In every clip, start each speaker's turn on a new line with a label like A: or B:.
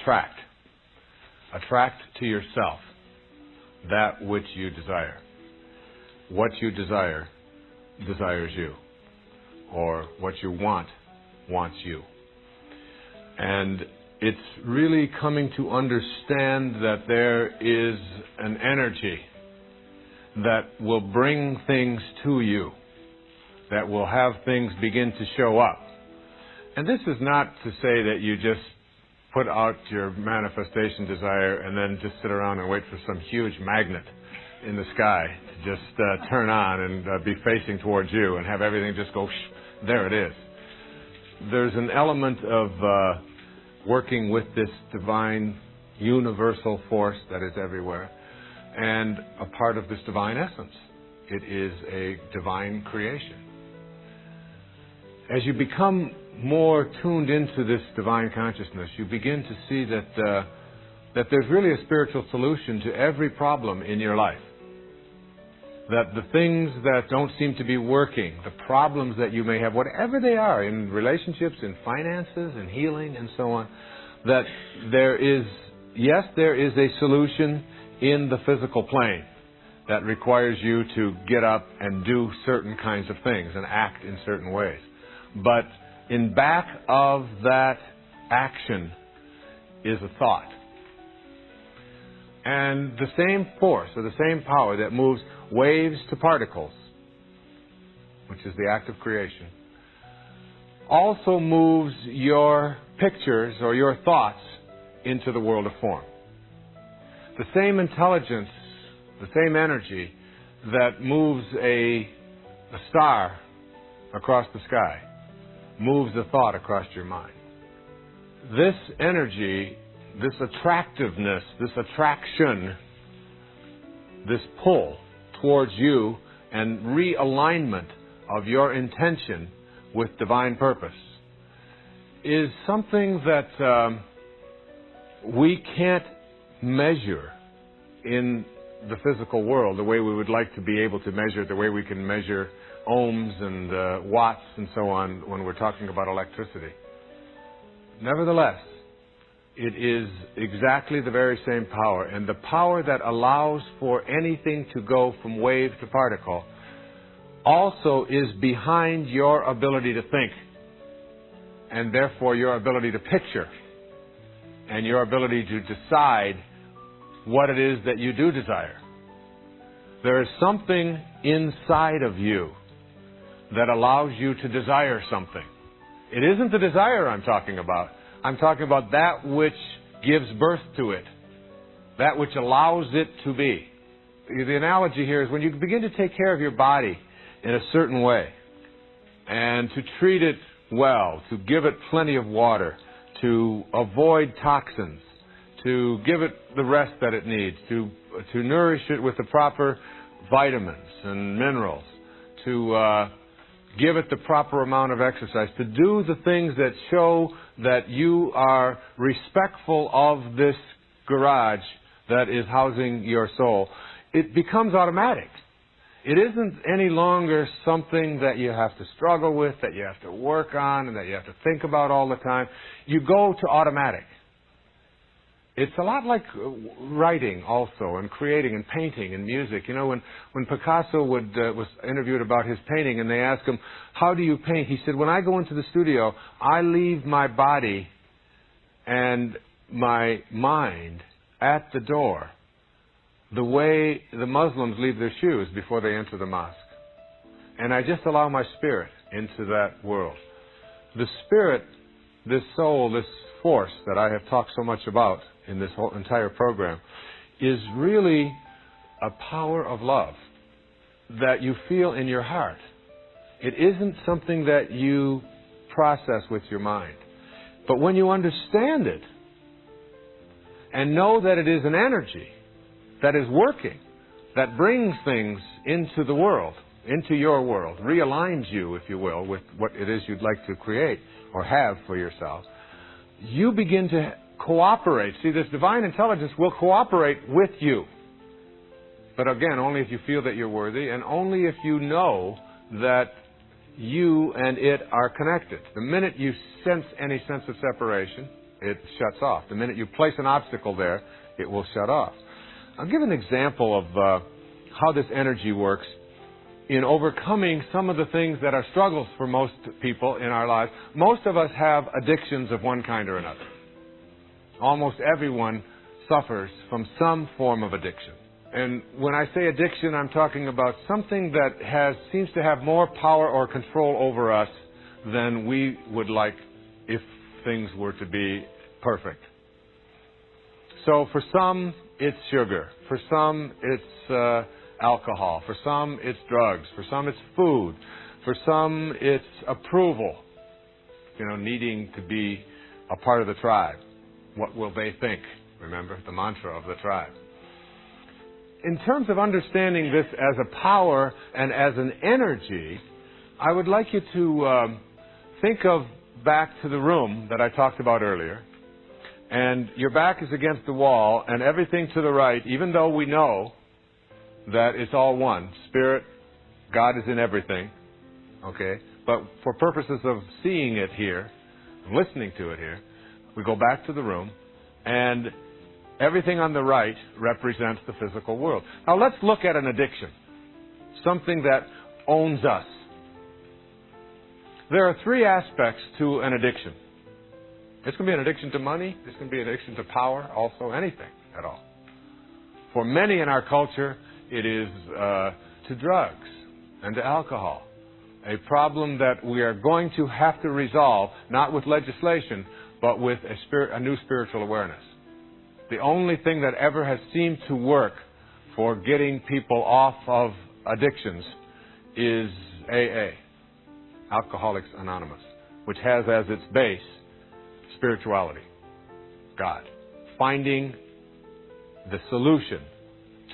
A: attract. Attract to yourself that which you desire. What you desire desires you. Or what you want wants you. And it's really coming to understand that there is an energy that will bring things to you, that will have things begin to show up. And this is not to say that you just put out your manifestation desire and then just sit around and wait for some huge magnet in the sky to just turn on and be facing towards you and have everything just go, there it is. There's an element of working with this divine universal force that is everywhere and a part of this divine essence. It is a divine creation. As you become more tuned into this divine consciousness, you begin to see that there's really a spiritual solution to every problem in your life. That the things that don't seem to be working, the problems that you may have, whatever they are, in relationships, in finances, in healing, and so on, that there is a solution in the physical plane that requires you to get up and do certain kinds of things and act in certain ways. But in back of that action is a thought. And the same force or the same power that moves waves to particles, which is the act of creation, also moves your pictures or your thoughts into the world of form. The same intelligence, the same energy that moves a star across the sky moves a thought across your mind. This energy, this attractiveness, this attraction, this pull towards you and realignment of your intention with divine purpose is something that we can't measure in the physical world the way we would like to be able to measure, the way we can measure ohms and watts and so on when we're talking about electricity. Nevertheless, it is exactly the very same power, and the power that allows for anything to go from wave to particle also is behind your ability to think, and therefore your ability to picture, and your ability to decide what it is that you do desire. There is something inside of you that allows you to desire something. It isn't the desire I'm talking about. I'm talking about that which gives birth to it, that which allows it to be. The analogy here is when you begin to take care of your body in a certain way and to treat it well, to give it plenty of water, to avoid toxins, to give it the rest that it needs, to nourish it with the proper vitamins and minerals, to give it the proper amount of exercise, to do the things that show that you are respectful of this garage that is housing your soul. It becomes automatic. It isn't any longer something that you have to struggle with, that you have to work on, and that you have to think about all the time. You go to automatic. It's a lot like writing also, and creating, and painting, and music. You know, when Picasso was interviewed about his painting, and they asked him, how do you paint? He said, when I go into the studio, I leave my body and my mind at the door, the way the Muslims leave their shoes before they enter the mosque. And I just allow my spirit into that world. The spirit, this soul, this force that I have talked so much about in this whole entire program, is really a power of love that you feel in your heart. It isn't something that you process with your mind. But when you understand it and know that it is an energy that is working, that brings things into the world, into your world, realigns you, if you will, with what it is you'd like to create or have for yourself, you begin to cooperate. See, this divine intelligence will cooperate with you. But again, only if you feel that you're worthy, and only if you know that you and it are connected. The minute you sense any sense of separation, it shuts off. The minute you place an obstacle there, it will shut off. I'll give an example of how this energy works in overcoming some of the things that are struggles for most people in our lives. Most of us have addictions of one kind or another. Almost everyone suffers from some form of addiction. And when I say addiction, I'm talking about something that seems to have more power or control over us than we would like if things were to be perfect. So for some, it's sugar. For some, it's alcohol. For some, it's drugs. For some, it's food. For some, it's approval. Needing to be a part of the tribe. What will they think? Remember the mantra of the tribe. In terms of understanding this as a power and as an energy, I would like you to think of back to the room that I talked about earlier. And your back is against the wall, and everything to the right, even though we know that it's all one. Spirit, God is in everything. Okay? But for purposes of seeing it here, listening to it here, we go back to the room, and everything on the right represents the physical world. Now let's look at an addiction. Something that owns us. There are three aspects to an addiction. This can be an addiction to money. This can be an addiction to power. Also anything at all. For many in our culture, it is to drugs and to alcohol. A problem that we are going to have to resolve, not with legislation, but with a new spiritual awareness. The only thing that ever has seemed to work for getting people off of addictions is AA, Alcoholics Anonymous, which has as its base spirituality, God. Finding the solution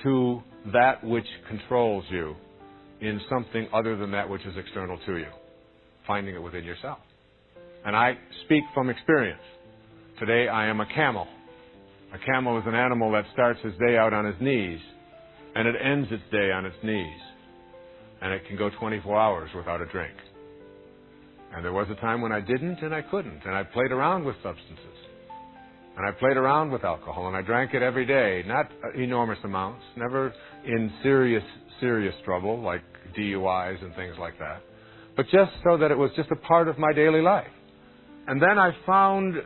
A: to that which controls you in something other than that which is external to you. Finding it within yourself. And I speak from experience. Today I am a camel. A camel is an animal that starts his day out on his knees, and it ends its day on its knees. And it can go 24 hours without a drink. And there was a time when I didn't and I couldn't. And I played around with substances. And I played around with alcohol. And I drank it every day. Not enormous amounts. Never in serious trouble like DUIs and things like that. But just so that it was just a part of my daily life. And then I found as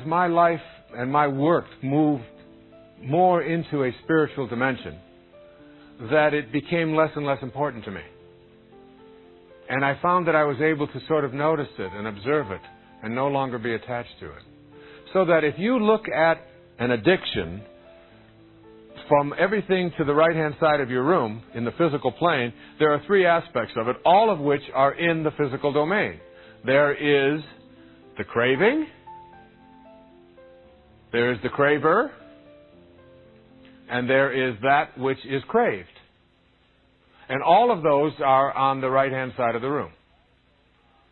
A: my life and my work moved more into a spiritual dimension, that it became less and less important to me. And I found that I was able to sort of notice it and observe it and no longer be attached to it. So that if you look at an addiction from everything to the right-hand side of your room in the physical plane, there are three aspects of it, all of which are in the physical domain. There is the craving, there is the craver, and there is that which is craved. And all of those are on the right-hand side of the room.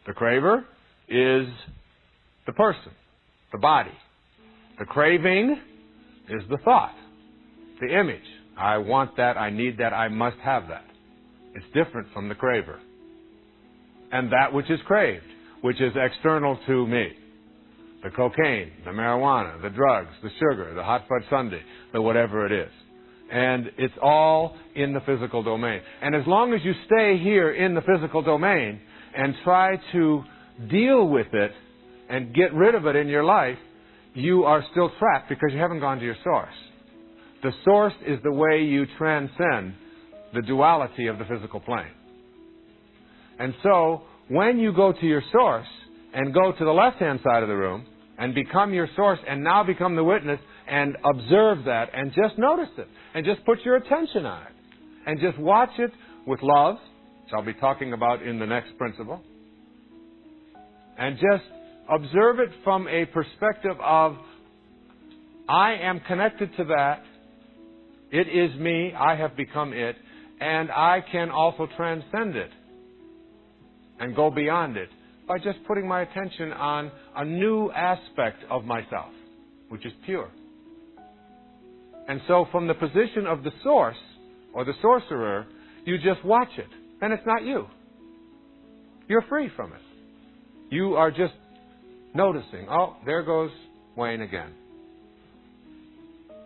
A: The craver is the person, the body. The craving is the thought, the image. I want that, I need that, I must have that. It's different from the craver. And that which is craved, which is external to me. The cocaine, the marijuana, the drugs, the sugar, the hot fudge sundae, the whatever it is. And it's all in the physical domain. And as long as you stay here in the physical domain and try to deal with it and get rid of it in your life, you are still trapped because you haven't gone to your source. The source is the way you transcend the duality of the physical plane. And so, when you go to your source and go to the left-hand side of the room and become your source and now become the witness and observe that and just notice it and just put your attention on it and just watch it with love, which I'll be talking about in the next principle, and just observe it from a perspective of I am connected to that, it is me, I have become it, and I can also transcend it and go beyond it by just putting my attention on a new aspect of myself, which is pure. And so from the position of the source, or the sorcerer, you just watch it. And it's not you. You're free from it. You are just noticing, oh, there goes Wayne again.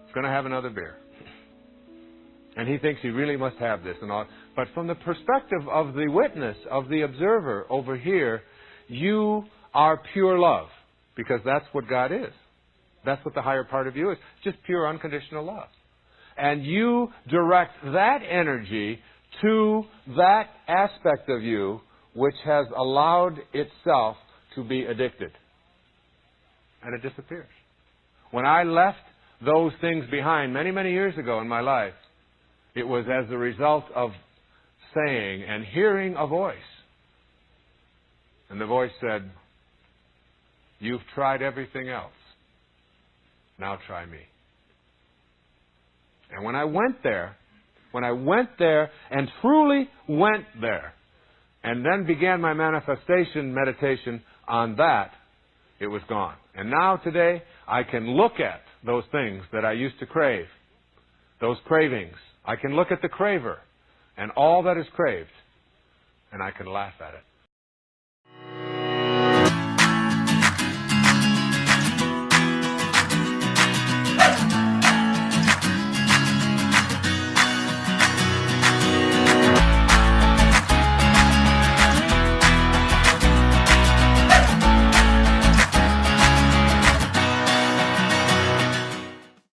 A: He's going to have another beer. And he thinks he really must have this and all. But from the perspective of the witness, of the observer over here, you are pure love. Because that's what God is. That's what the higher part of you is. Just pure unconditional love. And you direct that energy to that aspect of you which has allowed itself to be addicted. And it disappears. When I left those things behind many, many years ago in my life, it was as a result of saying and hearing a voice. And the voice said, "You've tried everything else. Now try me." And when I went there and truly went there, and then began my manifestation meditation on that, it was gone. And now today, I can look at those things that I used to crave, those cravings. I can look at the craver and all that is craved, and I can laugh at it.